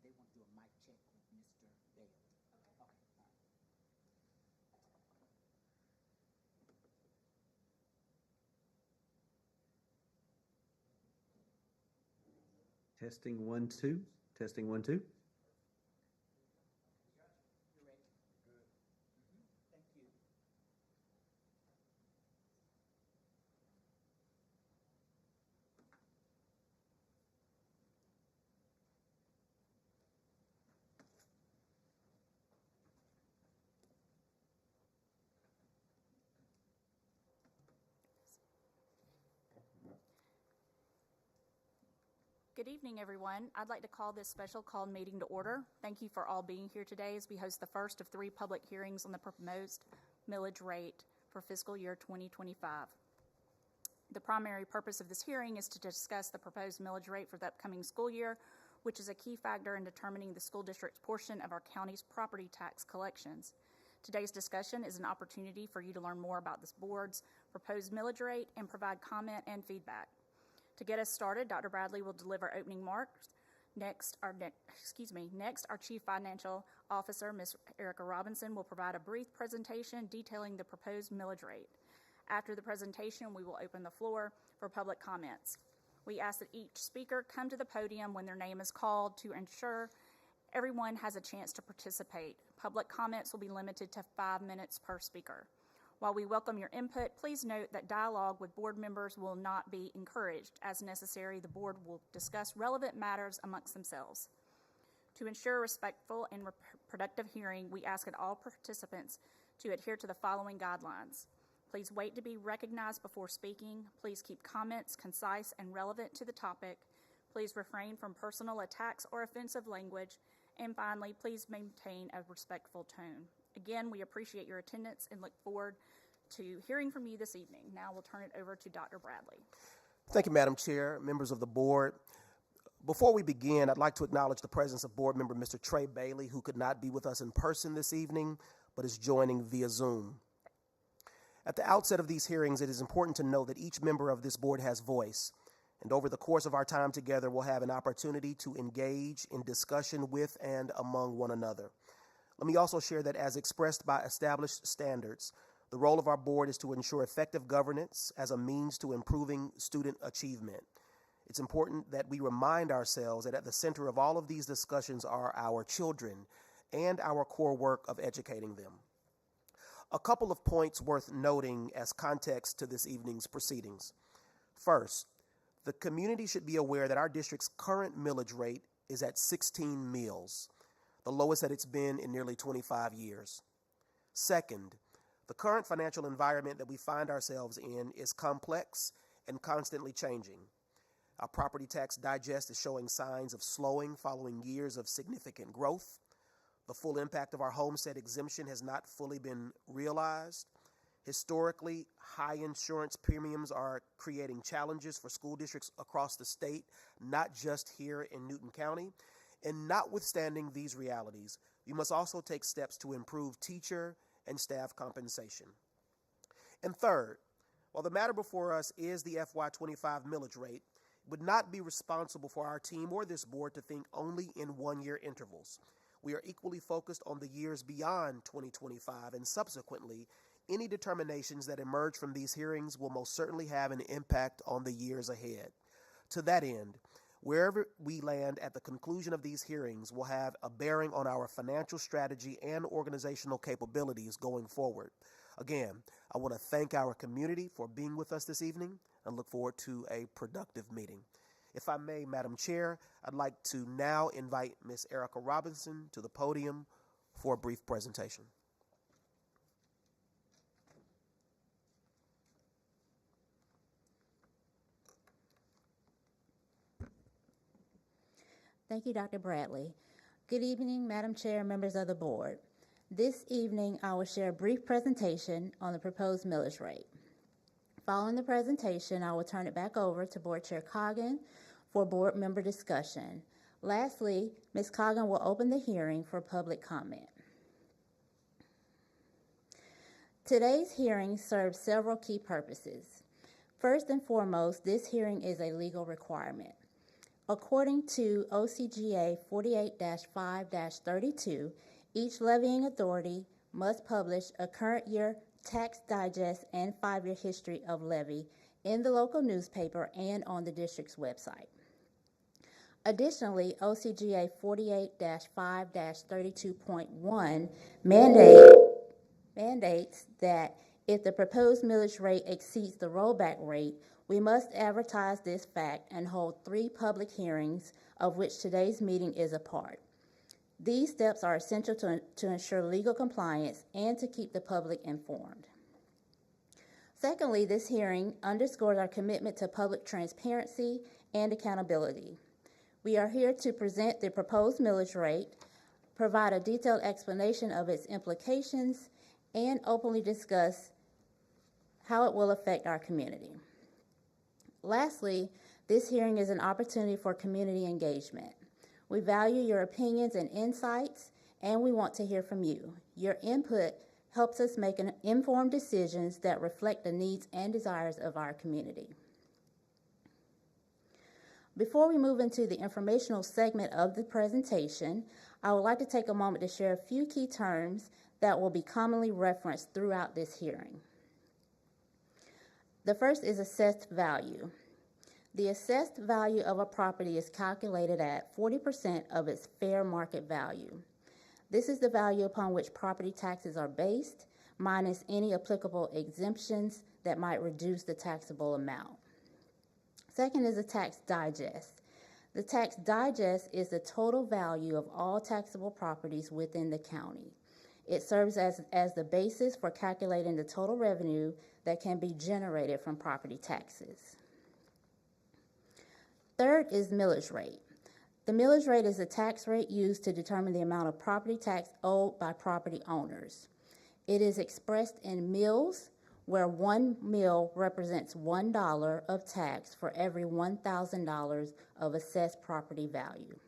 they want to do a mic check with Mr. Bailey. Okay. All right. Testing 1 2. Testing 1 2. You ready? Good. Thank you. Good evening, everyone. I'd like to call this special call meeting to order. Thank you for all being here today as we host the first of 3 public hearings on the proposed millage rate for fiscal year 2025. The primary purpose of this hearing is to discuss the proposed millage rate for the upcoming school year, which is a key factor in determining the school district's portion of our county's property tax collections. Today's discussion is an opportunity for you to learn more about this board's proposed millage rate and provide comment and feedback. To get us started, Dr. Bradley will deliver opening remarks. Next, our Chief Financial Officer, Ms. Erica Robinson, will provide a brief presentation detailing the proposed millage rate. After the presentation, we will open the floor for public comments. We ask that each speaker come to the podium when their name is called to ensure everyone has a chance to participate. Public comments will be limited to 5 minutes per speaker. While we welcome your input, please note that dialogue with board members will not be encouraged. As necessary, the board will discuss relevant matters amongst themselves. To ensure a respectful and productive hearing, we ask that all participants to adhere to the following guidelines. Please wait to be recognized before speaking. Please keep comments concise and relevant to the topic. Please refrain from personal attacks or offensive language. And finally, please maintain a respectful tone. Again, we appreciate your attendance and look forward to hearing from you this evening. Now we'll turn it over to Dr. Bradley. Thank you, Madam Chair, members of the board. Before we begin, I'd like to acknowledge the presence of board member Mr. Trey Bailey, who could not be with us in person this evening, but is joining via Zoom. At the outset of these hearings, it is important to know that each member of this board has voice, and over the course of our time together, we'll have an opportunity to engage in discussion with and among one another. Let me also share that as expressed by established standards, the role of our board is to ensure effective governance as a means to improving student achievement. It's important that we remind ourselves that at the center of all of these discussions are our children and our core work of educating them. A couple of points worth noting as context to this evening's proceedings. First, the community should be aware that our district's current millage rate is at 16 mills, the lowest that it's been in nearly 25 years. Second, the current financial environment that we find ourselves in is complex and constantly changing. Our property tax digest is showing signs of slowing following years of significant growth. The full impact of our homestead exemption has not fully been realized. Historically, high insurance premiums are creating challenges for school districts across the state, not just here in Newton County. And notwithstanding these realities, we must also take steps to improve teacher and staff compensation. And third, while the matter before us is the FY25 millage rate, it would not be responsible for our team or this board to think only in one-year intervals. We are equally focused on the years beyond 2025, and subsequently, any determinations that emerge from these hearings will most certainly have an impact on the years ahead. To that end, wherever we land at the conclusion of these hearings will have a bearing on our financial strategy and organizational capabilities going forward. Again, I want to thank our community for being with us this evening and look forward to a productive meeting. If I may, Madam Chair, I'd like to now invite Ms. Erica Robinson to the podium for a brief presentation. Thank you, Dr. Bradley. Good evening, Madam Chair and members of the board. This evening, I will share a brief presentation on the proposed millage rate. Following the presentation, I will turn it back over to Board Chair Coggin for board member discussion. Lastly, Ms. Coggin will open the hearing for public comment. Today's hearing serves several key purposes. First and foremost, this hearing is a legal requirement. According to OCGA 48-5-32, each levying authority must publish a current year tax digest and 5-year history of levy in the local newspaper and on the district's website. Additionally, OCGA 48-5-32.1 mandates that if the proposed millage rate exceeds the rollback rate, we must advertise this fact and hold 3 public hearings, of which today's meeting is a part. These steps are essential to ensure legal compliance and to keep the public informed. Secondly, this hearing underscores our commitment to public transparency and accountability. We are here to present the proposed millage rate, provide a detailed explanation of its implications, and openly discuss how it will affect our community. Lastly, this hearing is an opportunity for community engagement. We value your opinions and insights, and we want to hear from you. Your input helps us make informed decisions that reflect the needs and desires of our community. Before we move into the informational segment of the presentation, I would like to take a moment to share a few key terms that will be commonly referenced throughout this hearing. The first is assessed value. The assessed value of a property is calculated at 40% of its fair market value. This is the value upon which property taxes are based, minus any applicable exemptions that might reduce the taxable amount. Second is a tax digest. The tax digest is the total value of all taxable properties within the county. It serves as the basis for calculating the total revenue that can be generated from property taxes. Third is millage rate. The millage rate is the tax rate used to determine the amount of property tax owed by property owners. It is expressed in mills, where 1 mill represents $1 of tax for every $1,000 of assessed property value.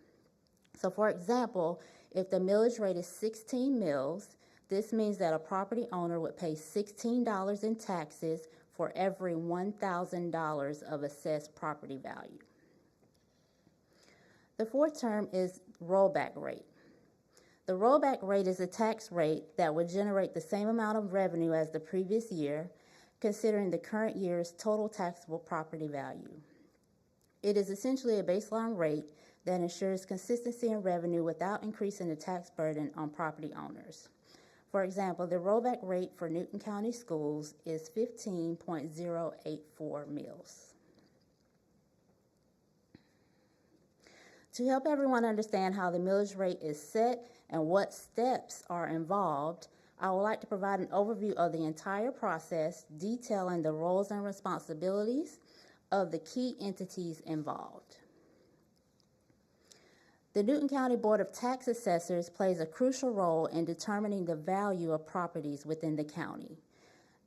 So for example, if the millage rate is 16 mills, this means that a property owner would pay $16 in taxes for every $1,000 of assessed property value. The fourth term is rollback rate. The rollback rate is a tax rate that would generate the same amount of revenue as the previous year, considering the current year's total taxable property value. It is essentially a baseline rate that ensures consistency in revenue without increasing the tax burden on property owners. For example, the rollback rate for Newton County Schools is 15.084 mills. To help everyone understand how the millage rate is set and what steps are involved, I would like to provide an overview of the entire process, detailing the roles and responsibilities of the key entities involved. The Newton County Board of Tax Assessors plays a crucial role in determining the value of properties within the county.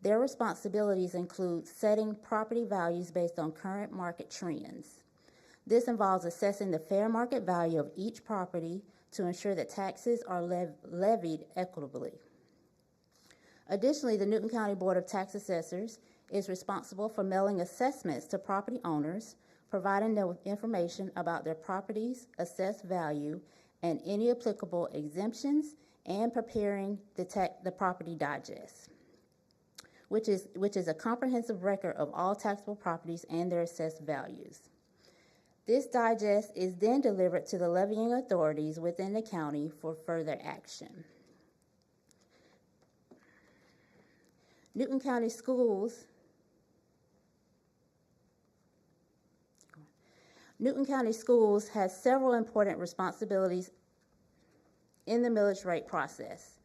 Their responsibilities include setting property values based on current market trends. This involves assessing the fair market value of each property to ensure that taxes are levied equitably. Additionally, the Newton County Board of Tax Assessors is responsible for mailing assessments to property owners, providing them with information about their property's assessed value and any applicable exemptions, and preparing the property digest, which is a comprehensive record of all taxable properties and their assessed values. This digest is then delivered to the levying authorities within the county for further action. Newton County Schools has several important responsibilities in the millage rate process.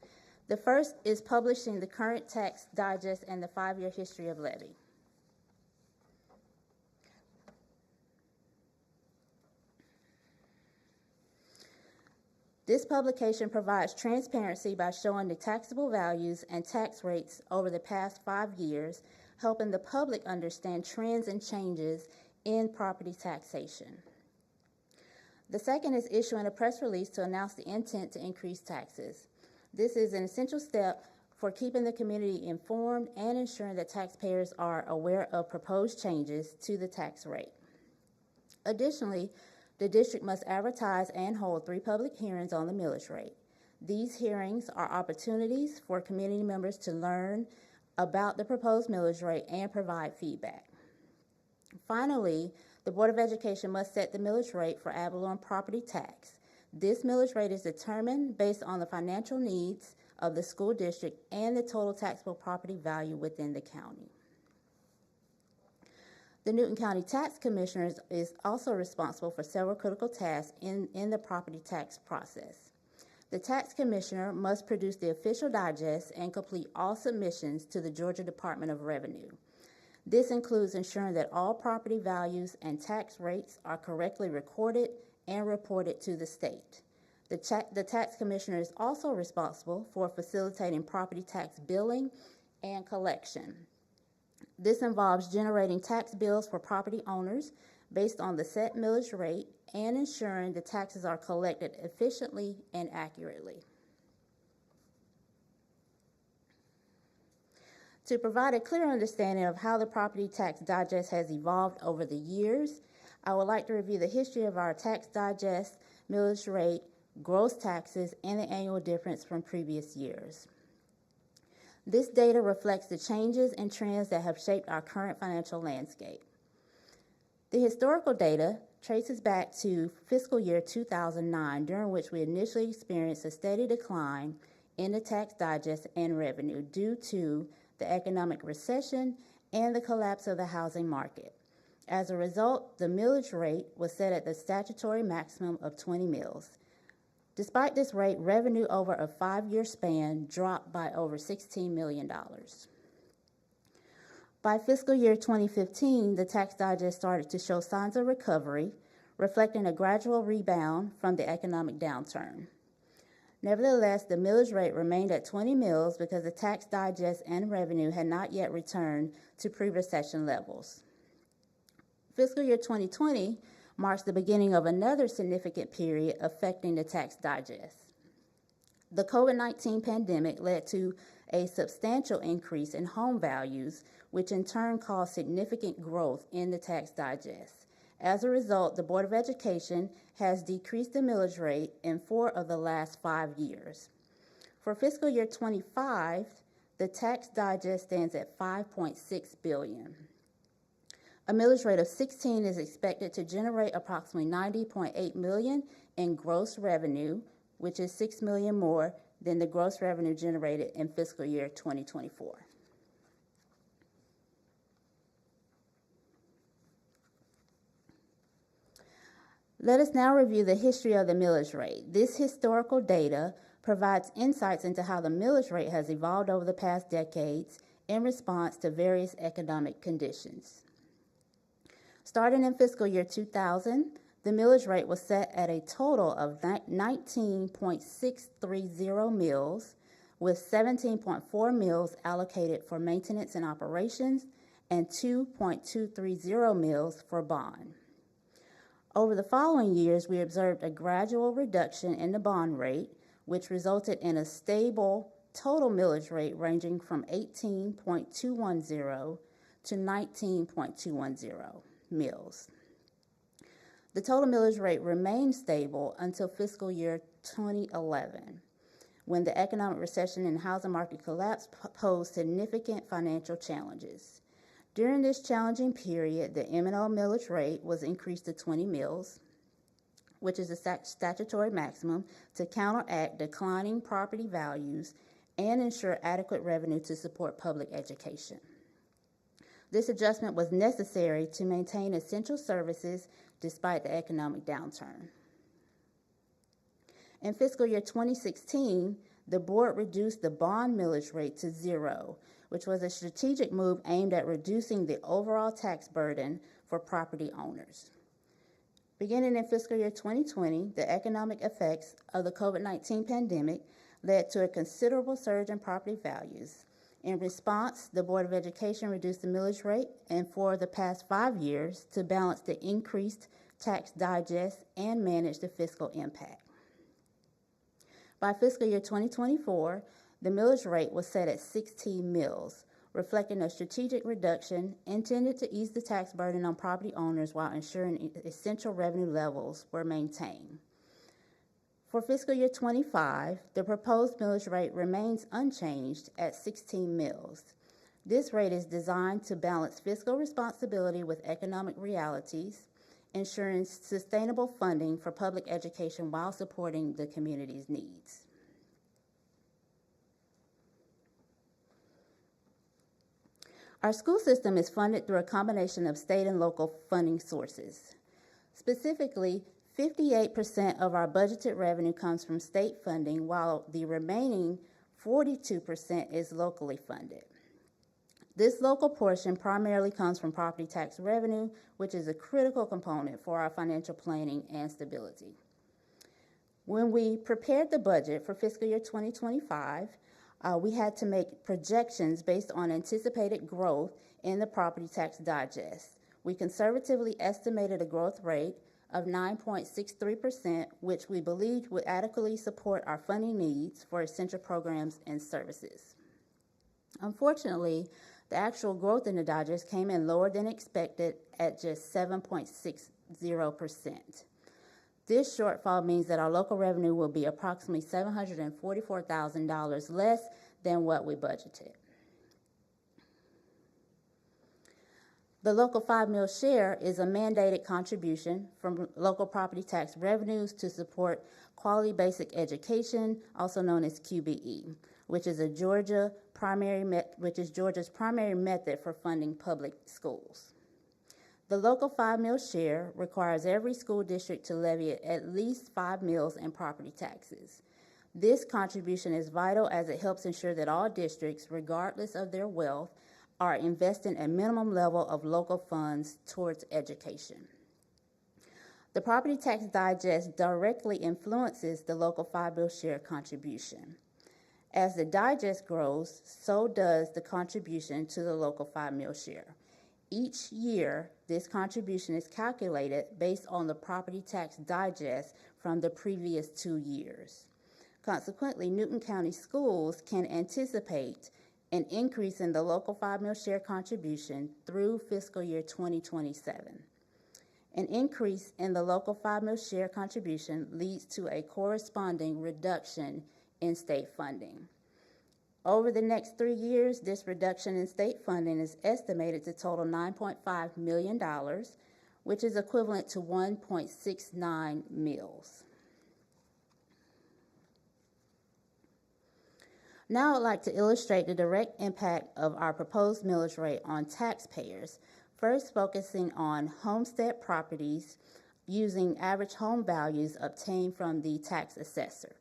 The first is publishing the current tax digest and the 5-year history of levy. This publication provides transparency by showing the taxable values and tax rates over the past 5 years, helping the public understand trends and changes in property taxation. The second is issuing a press release to announce the intent to increase taxes. This is an essential step for keeping the community informed and ensuring that taxpayers are aware of proposed changes to the tax rate. Additionally, The district must advertise and hold 3 public hearings on the millage rate. These hearings are opportunities for community members to learn about the proposed millage rate and provide feedback. Finally, the Board of Education must set the millage rate for ad valorem property tax. This millage rate is determined based on the financial needs of the school district and the total taxable property value within the county. The Newton County Tax Commissioner is also responsible for several critical tasks in the property tax process. The Tax Commissioner must produce the official digest and complete all submissions to the Georgia Department of Revenue. This includes ensuring that all property values and tax rates are correctly recorded and reported to the state. The Tax Commissioner is also responsible for facilitating property tax billing and collection. This involves generating tax bills for property owners based on the set millage rate and ensuring the taxes are collected efficiently and accurately. To provide a clear understanding of how the property tax digest has evolved over the years, I would like to review the history of our tax digest, millage rate, gross taxes, and the annual difference from previous years. This data reflects the changes and trends that have shaped our current financial landscape. The historical data traces back to fiscal year 2009, during which we initially experienced a steady decline in the tax digest and revenue due to the economic recession and the collapse of the housing market. As a result, the millage rate was set at the statutory maximum of 20 mills. Despite this rate, revenue over a 5-year span dropped by over $16 million. By fiscal year 2015, the tax digest started to show signs of recovery, reflecting a gradual rebound from the economic downturn. Nevertheless, the millage rate remained at 20 mills because the tax digest and revenue had not yet returned to pre-recession levels. Fiscal year 2020 marks the beginning of another significant period affecting the tax digest. The COVID-19 pandemic led to a substantial increase in home values, which in turn caused significant growth in the tax digest. As a result, the Board of Education has decreased the millage rate in 4 of the last 5 years. For fiscal year 25, the tax digest stands at $5.6 billion. A millage rate of 16 is expected to generate approximately $90.8 million in gross revenue, which is $6 million more than the gross revenue generated in fiscal year 2024. Let us now review the history of the millage rate. This historical data provides insights into how the millage rate has evolved over the past decades in response to various economic conditions. Starting in fiscal year 2000, the millage rate was set at a total of 19.630 mills, with 17.4 mills allocated for maintenance and operations and 2.230 mills for bond. Over the following years, we observed a gradual reduction in the bond rate, which resulted in a stable total millage rate ranging from 18.210 to 19.210 mills. The total millage rate remained stable until fiscal year 2011, when the economic recession and housing market collapse posed significant financial challenges. During this challenging period, the M&O millage rate was increased to 20 mills, which is the statutory maximum, to counteract declining property values and ensure adequate revenue to support public education. This adjustment was necessary to maintain essential services despite the economic downturn. In fiscal year 2016, the board reduced the bond millage rate to 0, which was a strategic move aimed at reducing the overall tax burden for property owners. Beginning in fiscal year 2020, the economic effects of the COVID-19 pandemic led to a considerable surge in property values. In response, the Board of Education reduced the millage rate and for the past 5 years to balance the increased tax digest and manage the fiscal impact. By fiscal year 2024, the millage rate was set at 16 mills, reflecting a strategic reduction intended to ease the tax burden on property owners while ensuring essential revenue levels were maintained. For fiscal year 25, the proposed millage rate remains unchanged at 16 mills. This rate is designed to balance fiscal responsibility with economic realities, ensuring sustainable funding for public education while supporting the community's needs. Our school system is funded through a combination of state and local funding sources. Specifically, 58% of our budgeted revenue comes from state funding, while the remaining 42% is locally funded. This local portion primarily comes from property tax revenue, which is a critical component for our financial planning and stability. When we prepared the budget for fiscal year 2025, we had to make projections based on anticipated growth in the property tax digest. We conservatively estimated a growth rate of 9.63%, which we believed would adequately support our funding needs for essential programs and services. Unfortunately, the actual growth in the digest came in lower than expected at just 7.60%. This shortfall means that our local revenue will be approximately $744,000 less than what we budgeted. The local 5 mil share is a mandated contribution from local property tax revenues to support quality basic education, also known as QBE, which is Georgia's primary method for funding public schools. The local 5 mil share requires every school district to levy at least 5 mills in property taxes. This contribution is vital as it helps ensure that all districts, regardless of their wealth, are investing a minimum level of local funds towards education. The property tax digest directly influences the local 5 mil share contribution. As the digest grows, so does the contribution to the local 5 mil share. Each year, this contribution is calculated based on the property tax digest from the previous 2 years. Consequently, Newton County schools can anticipate an increase in the local 5 mil share contribution through fiscal year 2027. An increase in the local 5 mil share contribution leads to a corresponding reduction in state funding. Over the next 3 years, this reduction in state funding is estimated to total $9.5 million, which is equivalent to 1.69 mills. Now I'd like to illustrate the direct impact of our proposed millage rate on taxpayers, first focusing on homestead properties using average home values obtained from the tax assessor.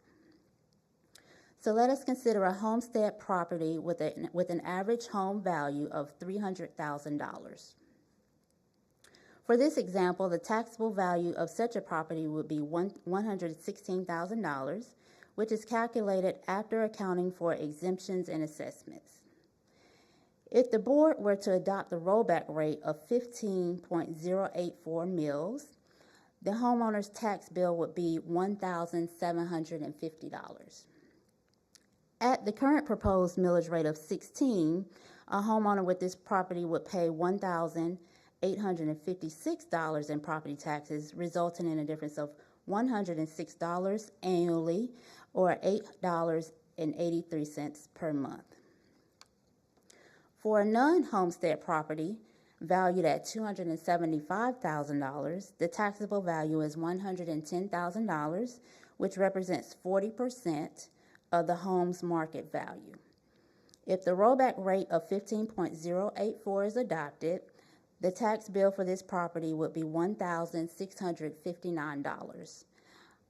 So let us consider a homestead property with an average home value of $300,000. For this example, the taxable value of such a property would be $116,000, which is calculated after accounting for exemptions and assessments. If the board were to adopt the rollback rate of 15.084 mills, the homeowner's tax bill would be $1,750. At the current proposed millage rate of 16, a homeowner with this property would pay $1,856 in property taxes, resulting in a difference of $106 annually, or $8.83 per month. For a non-homestead property valued at $275,000, the taxable value is $110,000, which represents 40% of the home's market value. If the rollback rate of 15.084 is adopted, the tax bill for this property would be $1,659.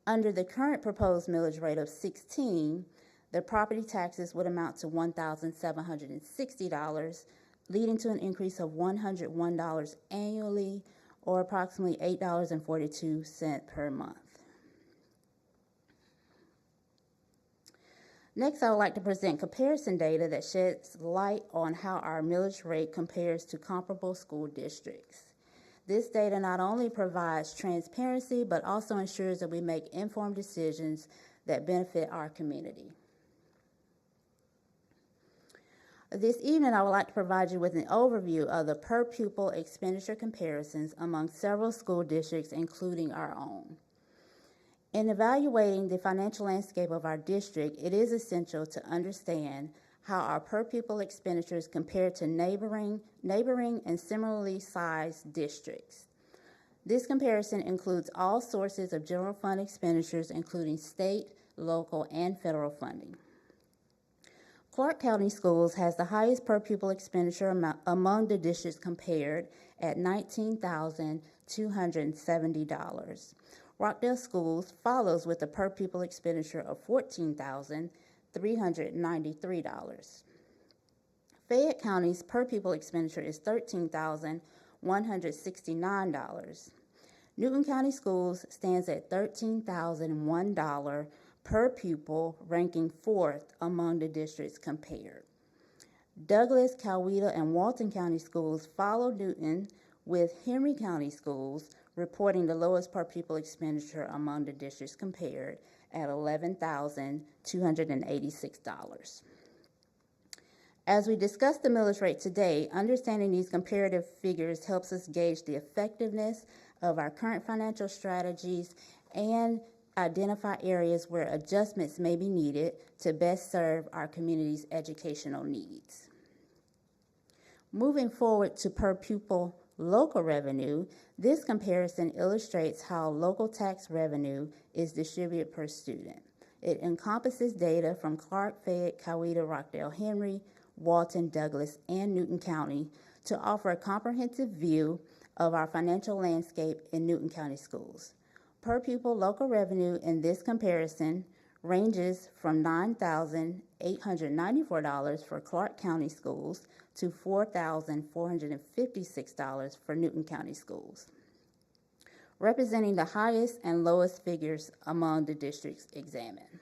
Under the current proposed millage rate of 16, the property taxes would amount to $1,760, leading to an increase of $101 annually, or approximately $8.42 per month. Next, I would like to present comparison data that sheds light on how our millage rate compares to comparable school districts. This data not only provides transparency, but also ensures that we make informed decisions that benefit our community. This evening, I would like to provide you with an overview of the per pupil expenditure comparisons among several school districts, including our own. In evaluating the financial landscape of our district, it is essential to understand how our per pupil expenditures compare to neighboring and similarly sized districts. This comparison includes all sources of general fund expenditures, including state, local, and federal funding. Clark County Schools has the highest per pupil expenditure among the districts compared at $19,270. Rockdale Schools follows with a per pupil expenditure of $14,393. Fayette County's per pupil expenditure is $13,169. Newton County Schools stands at $13,001 per pupil, ranking 4th among the districts compared. Douglas, Coweta, and Walton County Schools follow Newton, with Henry County Schools reporting the lowest per pupil expenditure among the districts compared at $11,286. As we discuss the millage rate today, understanding these comparative figures helps us gauge the effectiveness of our current financial strategies and identify areas where adjustments may be needed to best serve our community's educational needs. Moving forward to per pupil local revenue, this comparison illustrates how local tax revenue is distributed per student. It encompasses data from Clark, Fayette, Coweta, Rockdale, Henry, Walton, Douglas, and Newton County to offer a comprehensive view of our financial landscape in Newton County Schools. Per pupil local revenue in this comparison ranges from $9,894 for Clark County Schools to $4,456 for Newton County Schools, representing the highest and lowest figures among the districts examined.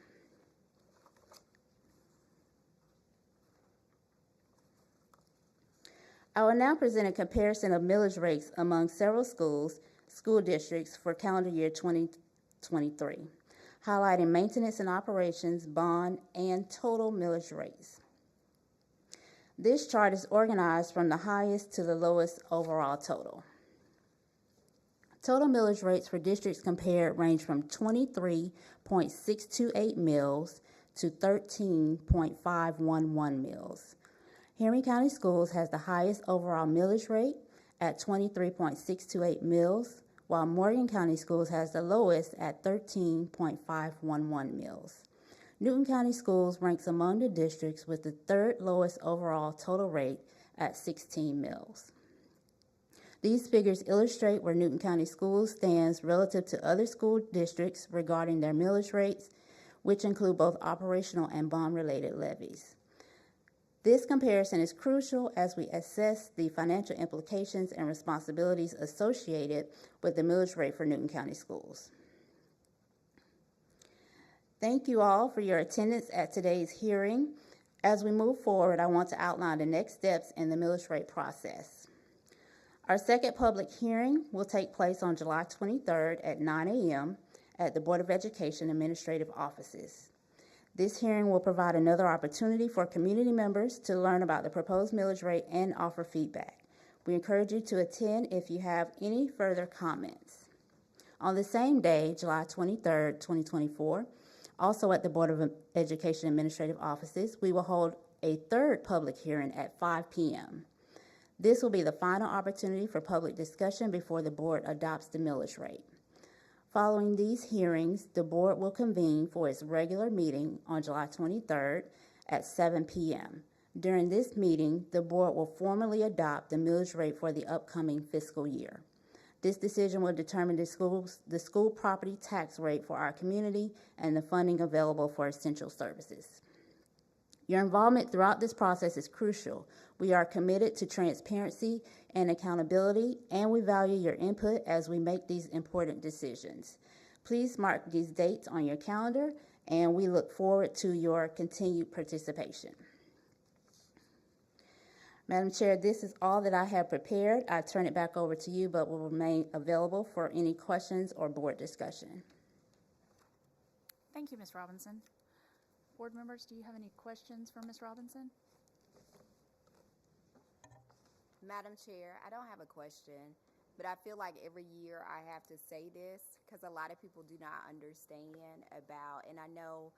I will now present a comparison of millage rates among several school districts for calendar year 2023, highlighting maintenance and operations, bond, and total millage rates. This chart is organized from the highest to the lowest overall total. Total millage rates for districts compared range from 23.628 mills to 13.511 mills. Henry County Schools has the highest overall millage rate at 23.628 mills, while Morgan County Schools has the lowest at 13.511 mills. Newton County Schools ranks among the districts with the third lowest overall total rate at 16 mills. These figures illustrate where Newton County Schools stands relative to other school districts regarding their millage rates, which include both operational and bond-related levies. This comparison is crucial as we assess the financial implications and responsibilities associated with the millage rate for Newton County Schools. Thank you all for your attendance at today's hearing. As we move forward, I want to outline the next steps in the millage rate process. Our second public hearing will take place on July 23rd at 9 a.m. at the Board of Education Administrative Offices. This hearing will provide another opportunity for community members to learn about the proposed millage rate and offer feedback. We encourage you to attend if you have any further comments. On the same day, July 23rd, 2024, also at the Board of Education Administrative Offices, we will hold a third public hearing at 5 p.m. This will be the final opportunity for public discussion before the board adopts the millage rate. Following these hearings, the board will convene for its regular meeting on July 23rd at 7 p.m. During this meeting, the board will formally adopt the millage rate for the upcoming fiscal year. This decision will determine the school property tax rate for our community and the funding available for essential services. Your involvement throughout this process is crucial. We are committed to transparency and accountability, and we value your input as we make these important decisions. Please mark these dates on your calendar, and we look forward to your continued participation. Madam Chair, this is all that I have prepared. I turn it back over to you, but will remain available for any questions or board discussion. Thank you, Ms. Robinson. Board members, do you have any questions for Ms. Robinson? Madam Chair, I don't have a question, but I feel like every year I have to say this because a lot of people do not understand about, and I know,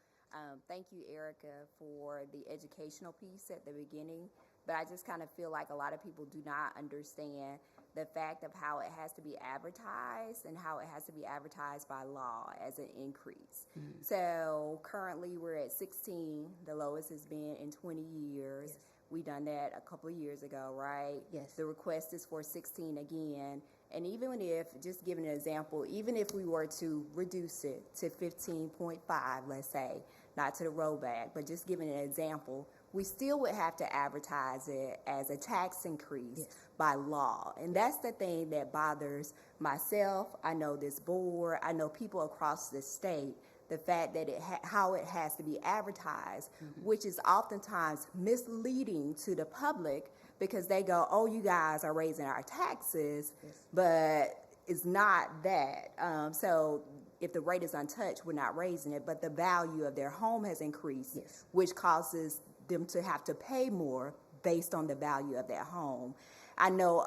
thank you, Erica, for the educational piece at the beginning, but I just kind of feel like a lot of people do not understand the fact of how it has to be advertised and how it has to be advertised by law as an increase. So currently we're at 16, the lowest has been in 20 years. Yes. We done that a couple of years ago, right? Yes. The request is for 16 again. And even if, just giving an example, even if we were to reduce it to 15.5, let's say, not to the rollback, but just giving an example, we still would have to advertise it as a tax increase Yes. by law. And that's the thing that bothers myself. I know this board, I know people across the state, the fact that how it has to be advertised, which is oftentimes misleading to the public because they go, oh, you guys are raising our taxes, but it's not that. So if the rate is untouched, we're not raising it, but the value of their home has increased, Yes. which causes them to have to pay more based on the value of their home. I know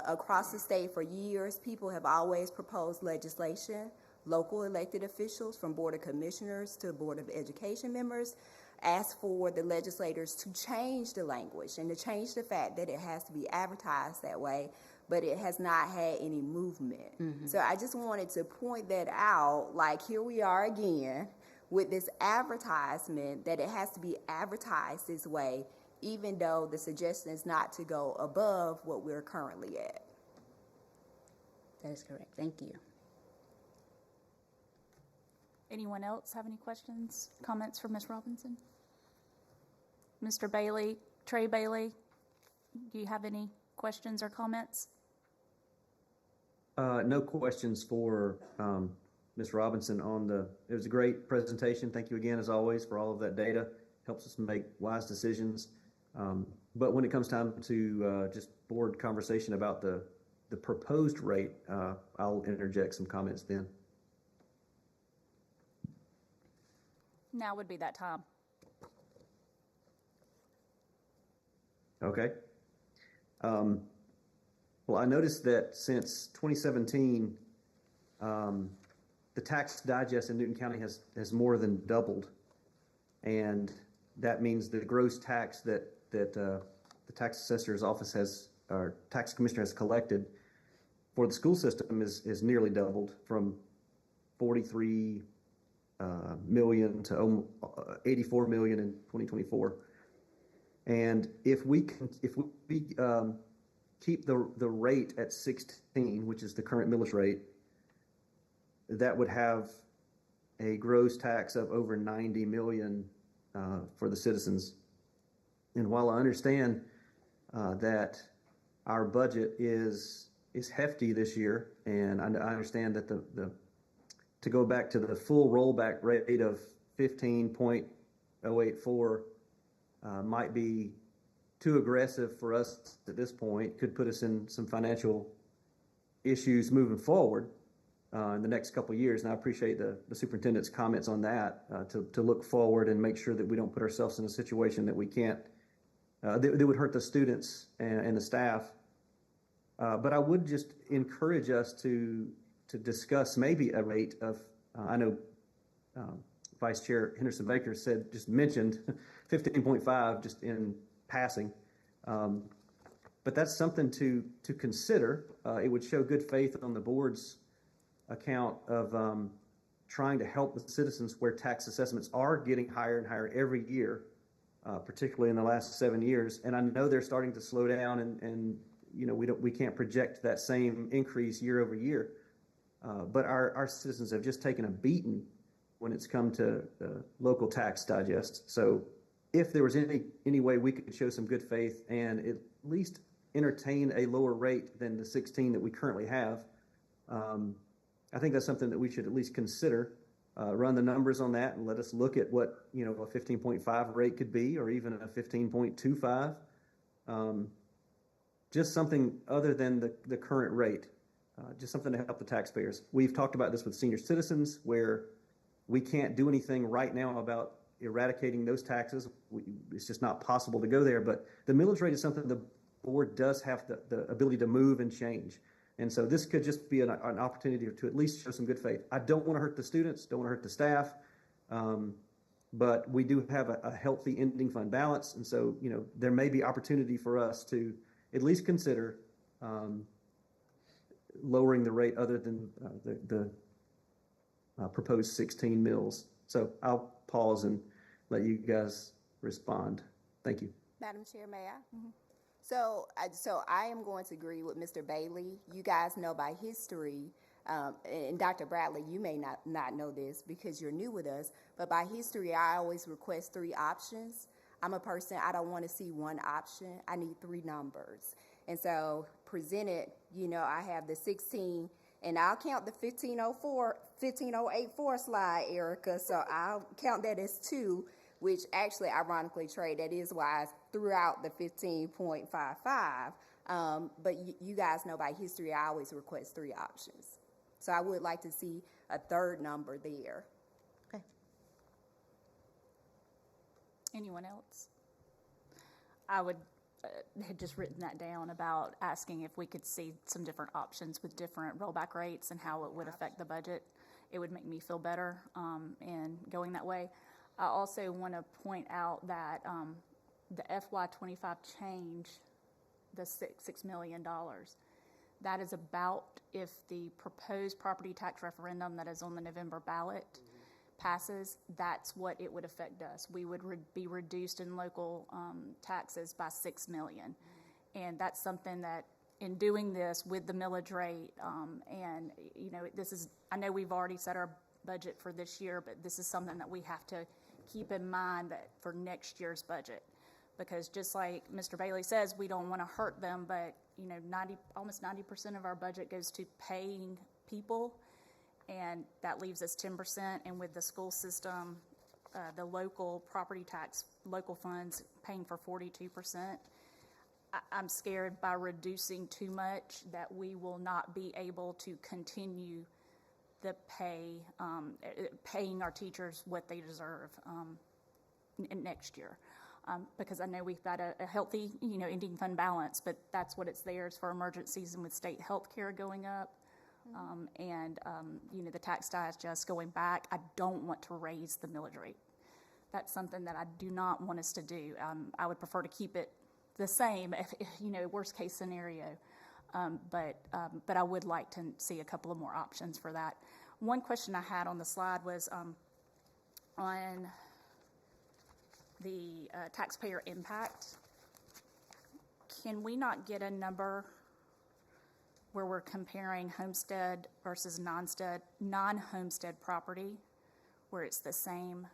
across the state for years, people have always proposed legislation. Local elected officials, from Board of Commissioners to Board of Education members, asked for the legislators to change the language and to change the fact that it has to be advertised that way, but it has not had any movement. So I just wanted to point that out, like here we are again with this advertisement that it has to be advertised this way, even though the suggestion is not to go above what we're currently at. That is correct. Thank you. Anyone else have any questions, comments for Ms. Robinson? Mr. Bailey, Trey Bailey, do you have any questions or comments? No questions for Ms. Robinson it was a great presentation. Thank you again, as always, for all of that data. Helps us make wise decisions. But when it comes time to just board conversation about the proposed rate, I'll interject some comments then. Now would be that time. Okay. Well, I noticed that since 2017, the tax digest in Newton County has more than doubled, and that means the gross tax that the tax assessor's office or tax commissioner has collected for the school system is nearly doubled from 43 million to 84 million in 2024. And if we keep the rate at 16, which is the current millage rate, that would have a gross tax of over 90 million for the citizens. And while I understand that our budget is hefty this year, and I understand that to go back to the full rollback rate of 15.084 might be too aggressive for us at this point, could put us in some financial issues moving forward in the next couple of years. And I appreciate the superintendent's comments on that, to look forward and make sure that we don't put ourselves in a situation that we can't, that would hurt the students and the staff. But I would just encourage us to discuss maybe a rate of, I know Vice Chair Henderson Baker mentioned 15.5 just in passing. But that's something to consider. It would show good faith on the board's account of trying to help the citizens where tax assessments are getting higher and higher every year, particularly in the last 7 years. And I know they're starting to slow down, and we can't project that same increase year over year. But our citizens have just taken a beating when it's come to local tax digest. So if there was any way we could show some good faith and at least entertain a lower rate than the 16 that we currently have, I think that's something that we should at least consider. Run the numbers on that and let us look at what a 15.5 rate could be, or even a 15.25. Just something other than the current rate. Just something to help the taxpayers. We've talked about this with senior citizens, where we can't do anything right now about eradicating those taxes. It's just not possible to go there. But the millage rate is something board does have the ability to move and change. And so this could just be an opportunity to at least show some good faith. I don't want to hurt the students, don't want to hurt the staff, but we do have a healthy ending fund balance. And so, there may be opportunity for us to at least consider lowering the rate other than the proposed 16 mills. So I'll pause and let you guys respond. Thank you. Madam Chair, may I? Mm-hmm. So I am going to agree with Mr. Bailey. You guys know by history, and Dr. Bradley, you may not know this because you're new with us, but by history, I always request 3 options. I'm a person, I don't want to see one option. I need 3 numbers. And so presented, I have the 16, and I'll count the 15084 slide, Erica, so I'll count that as 2, which actually, ironically, Trey, that is why I threw out the 15.55. But you guys know by history, I always request 3 options. So I would like to see a 3rd number there. Okay. Anyone else? I would had just written that down about asking if we could see some different options with different rollback rates and how it would affect the budget. It would make me feel better in going that way. I also want to point out that the FY25 change, the $6 million, that is about if the proposed property tax referendum that is on the November ballot passes, that's what it would affect us. We would be reduced in local taxes by $6 million. And that's something that in doing this with the millage rate, and this is, I know we've already set our budget for this year, but this is something that we have to keep in mind that for next year's budget, because just like Mr. Bailey says, we don't want to hurt them, but almost 90% of our budget goes to paying people, and that leaves us 10%. And with the school system, the local property tax, local funds paying for 42%. I'm scared by reducing too much that we will not be able to continue the paying our teachers what they deserve next year. Because I know we've got a healthy, ending fund balance, but that's what it's there is for emergencies and with state health care going up. And the tax digest going back, I don't want to raise the millage rate. That's something that I do not want us to do. I would prefer to keep it the same, if worst case scenario. But I would like to see a couple of more options for that. One question I had on the slide was on the taxpayer impact. Can we not get a number where we're comparing homestead versus non-homestead property, where it's the same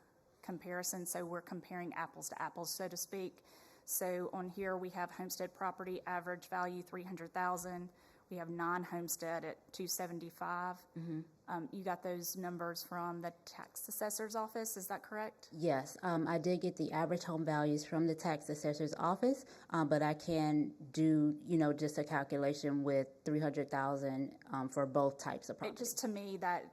comparison? So we're comparing apples to apples, so to speak. So on here we have homestead property average value $300,000. We have non-homestead at $275,000. Mm-hmm. You got those numbers from the tax assessor's office, is that correct? Yes, I did get the average home values from the tax assessor's office, but I can do, just a calculation with $300,000 for both types of property. Just to me, that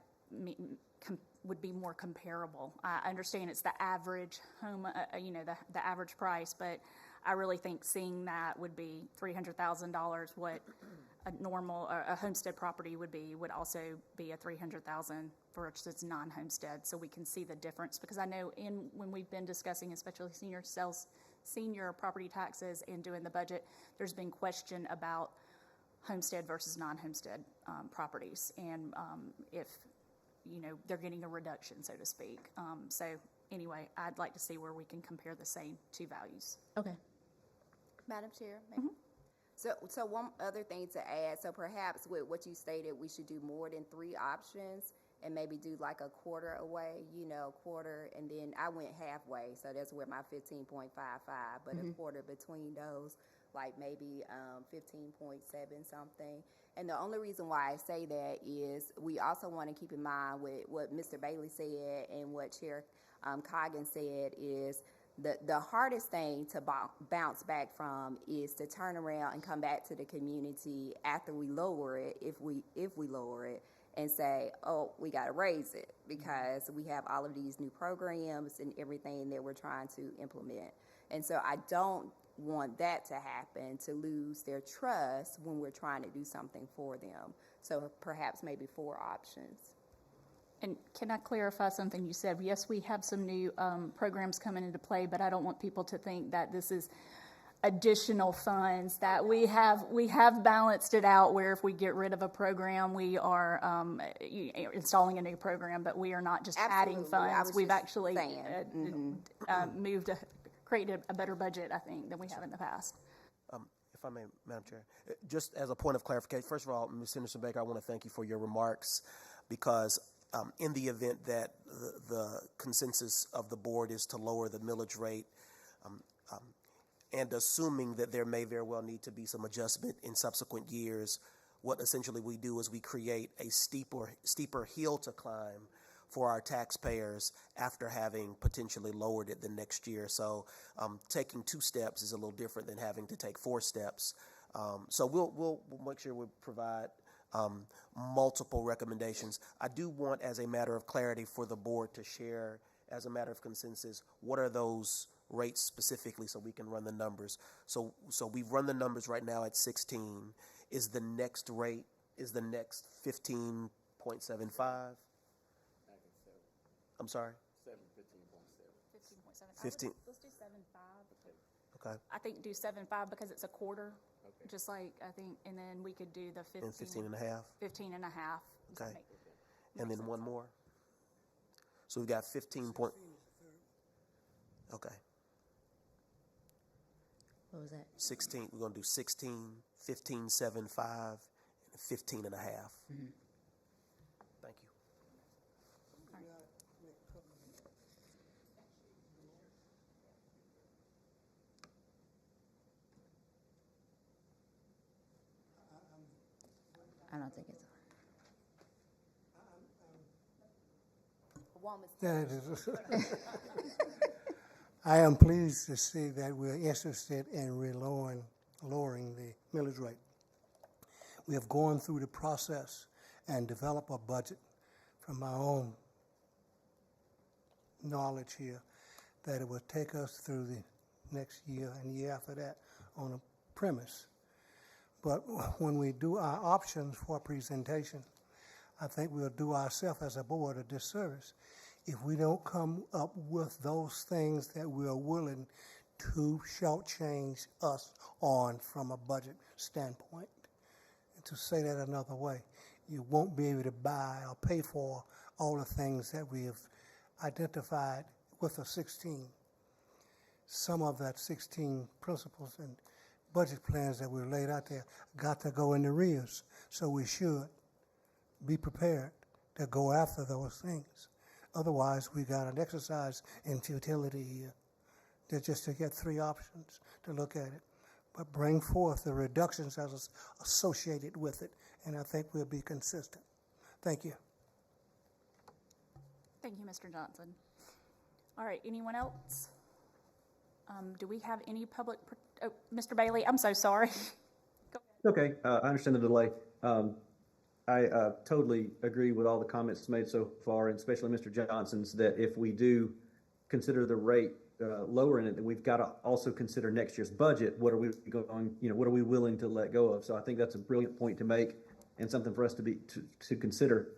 would be more comparable. I understand it's the average home, the average price, but I really think seeing that would be $300,000. What a normal a homestead property would also be a $300,000 versus non-homestead, so we can see the difference. Because I know when we've been discussing, especially senior property taxes and doing the budget, there's been question about homestead versus non-homestead properties, and if they're getting a reduction, so to speak. So anyway, I'd like to see where we can compare the same two values. Okay. Madam Chair? Mm-hmm. So one other thing to add, so perhaps with what you stated, we should do more than 3 options and maybe do like a quarter away, quarter, and then I went halfway, so that's where my 15.55, but a quarter between those, like maybe 15.7 something. And the only reason why I say that is we also want to keep in mind with what Mr. Bailey said and what Chair Coggins said is the hardest thing to bounce back from is to turn around and come back to the community after we lower it, if we lower it, and say, oh, we got to raise it because we have all of these new programs and everything that we're trying to implement. And so I don't want that to happen, to lose their trust when we're trying to do something for them. So perhaps maybe 4 options. And can I clarify something you said? Yes, we have some new programs coming into play, but I don't want people to think that this is additional funds, that we have balanced it out where if we get rid of a program, we are installing a new program, but we are not just adding Absolutely. I funds. was We've just actually saying. created a better budget, I think, than we have in the past. If I may, Madam Chair, just as a point of clarification, first of all, Ms. Henderson Baker, I want to thank you for your remarks, because in the event that the consensus of the board is to lower the millage rate, and assuming that there may very well need to be some adjustment in subsequent years, what essentially we do is we create a steeper hill to climb for our taxpayers after having potentially lowered it the next year. So taking 2 steps is a little different than having to take 4 steps. So we'll make sure we provide multiple recommendations. I do want, as a matter of clarity, for the board to share, as a matter of consensus, what are those rates specifically, so we can run the numbers. So we've run the numbers right now at 16. Is the next rate, is the next 15.75? I'm sorry? 15.7. 15. Let's do 7.5. Okay. I think do 7.5 because it's a quarter, just like I think, and then we could do the 15. And 15 and a half? 15 and a half. Does that Okay. make And then sense? one more? So we've got 15 point. Okay. What was that? 16, we're going to do 16, 15, 7, 5, and 15 and a half. Thank you. I don't think it's on. I am pleased to see that we're interested in lowering the millage rate. We have gone through the process and developed a budget from my own knowledge here that it would take us through the next year and year after that on a premise. But when we do our options for presentation, I think we'll do ourselves as a board a disservice if we don't come up with those things that we are willing to shortchange us on from a budget standpoint. And to say that another way, you won't be able to buy or pay for all the things that we have identified with a 16. Some of that 16 principles and budget plans that were laid out there got to go in the arrears. So we should be prepared to go after those things. Otherwise, we got an exercise in futility here, just to get 3 options to look at it. But bring forth the reductions as associated with it, and I think we'll be consistent. Thank you. Thank you, Mr. Johnson. All right, anyone else? Do we have any public, Mr. Bailey, I'm so sorry. Okay, I understand the delay. I totally agree with all the comments made so far, and especially Mr. Johnson's, that if we do consider the rate lowering it, then we've got to also consider next year's budget. What are we going, what are we willing to let go of? So I think that's a brilliant point to make, and something for us to consider.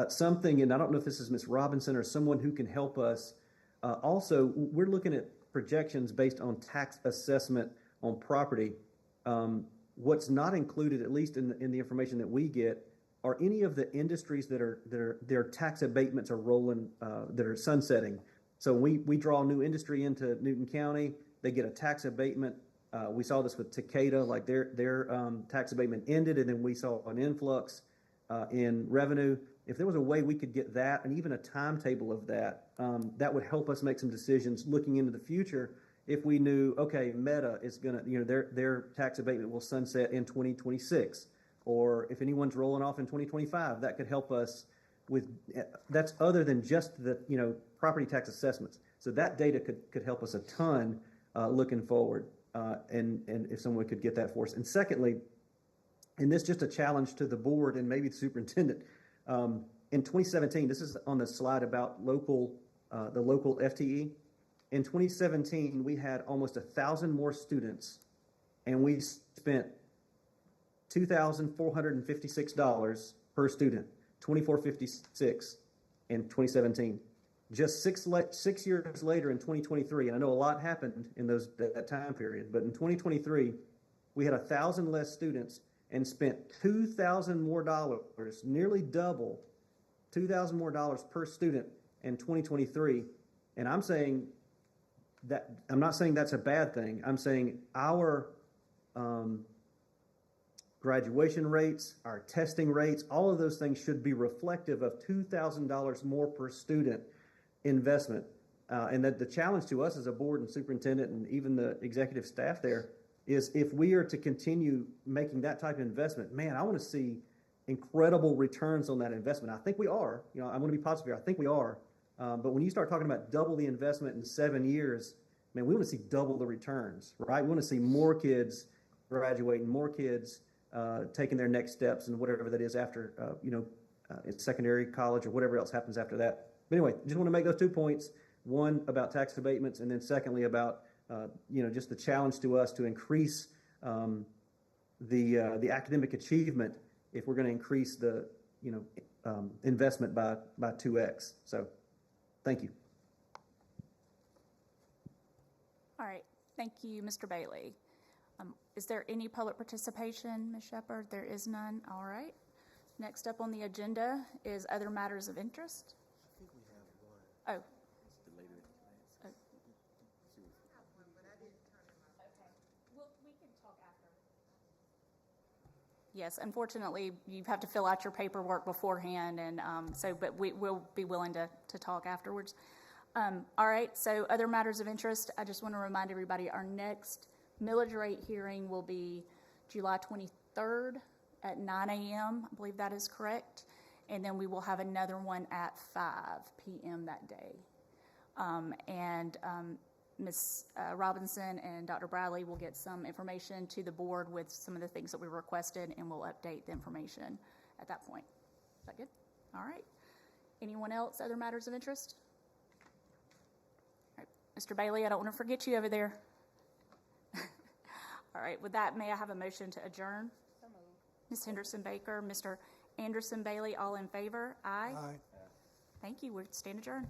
Something, and I don't know if this is Ms. Robinson or someone who can help us. Also, we're looking at projections based on tax assessment on property. What's not included, at least in the information that we get, are any of the industries that their tax abatements are rolling, that are sunsetting. So we draw a new industry into Newton County, they get a tax abatement. We saw this with Takeda, like their tax abatement ended, and then we saw an influx in revenue. If there was a way we could get that, and even a timetable of that, that would help us make some decisions looking into the future. If we knew, okay, Meta is going to, their tax abatement will sunset in 2026, or if anyone's rolling off in 2025, that could help us with, that's other than just the, property tax assessments. So that data could help us a ton looking forward, and if someone could get that for us. And secondly, and this is just a challenge to the board and maybe the superintendent, in 2017, this is on the slide about the local FTE. In 2017, we had almost 1,000 more students, and we spent $2,456 per student, $2,456 in 2017. Just six years later in 2023, and I know a lot happened in that time period, but in 2023, we had 1,000 less students and spent $2,000 more dollars, nearly double, $2,000 more dollars per student in 2023. And I'm not saying that's a bad thing. I'm saying our graduation rates, our testing rates, all of those things should be reflective of $2,000 more per student investment. And that the challenge to us as a board and superintendent and even the executive staff there is, if we are to continue making that type of investment, man, I want to see incredible returns on that investment. I think we are. I'm going to be positive here. I think we are. But when you start talking about double the investment in 7 years, man, we want to see double the returns, right? We want to see more kids graduating, more kids taking their next steps and whatever that is after, in secondary, college, or whatever else happens after that. But anyway, just want to make those 2 points. One, about tax abatements, and then secondly, about, just the challenge to us to increase the academic achievement if we're going to increase the, investment by 2x. So, thank you. All right. Thank you, Mr. Bailey. Is there any public participation, Ms. Shepherd? There is none. All right. Next up on the agenda is other matters of interest. I think we have one. Oh. Yes, unfortunately, you have to fill out your paperwork beforehand, and but we will be willing to talk afterwards. All right, so other matters of interest, I just want to remind everybody, our next millage rate hearing will be July 23rd at 9 a.m. I believe that is correct. And then we will have another one at 5 p.m. that day. Ms. Robinson and Dr. Bradley will get some information to the board with some of the things that we requested, and we'll update the information at that point. Is that good? All right. Anyone else, other matters of interest? All right. Mr. Bailey, I don't want to forget you over there. All right. With that, may I have a motion to adjourn? So moved. Ms. Henderson Baker, Mr. Anderson Bailey, all in favor? Aye. Aye. Thank you. We stand adjourned.